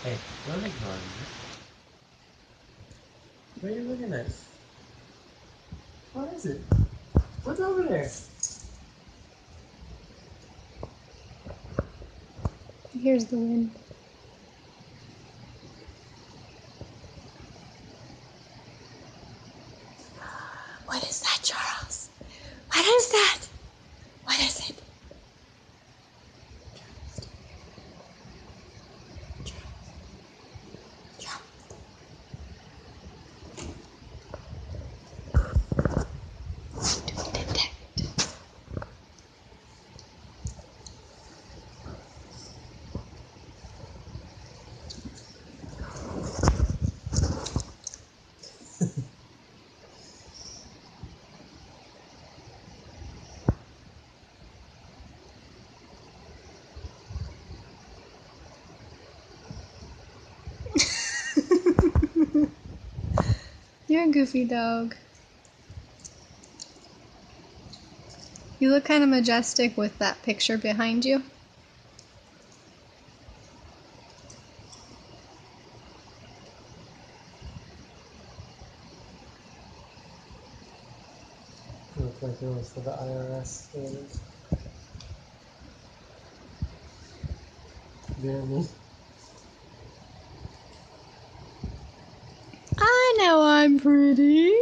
Hey, don't ignore me. What are you looking at? What is it? What's over there? Here's the wind. What is that, Charles? What is that? What is it? You're a goofy dog. You look kind of majestic with that picture behind you. Looks like it was for the IRS. You know what I mean? I know I'm pretty.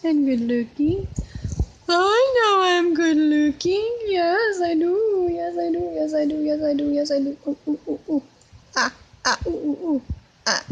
I'm good looking. I know I'm good looking. Yes, I do. Yes, I do. Yes, I do. Yes, I do. Yes, I do. Ooh, ooh, ooh, ooh. Ah, ah, ooh, ooh, ooh. Ah.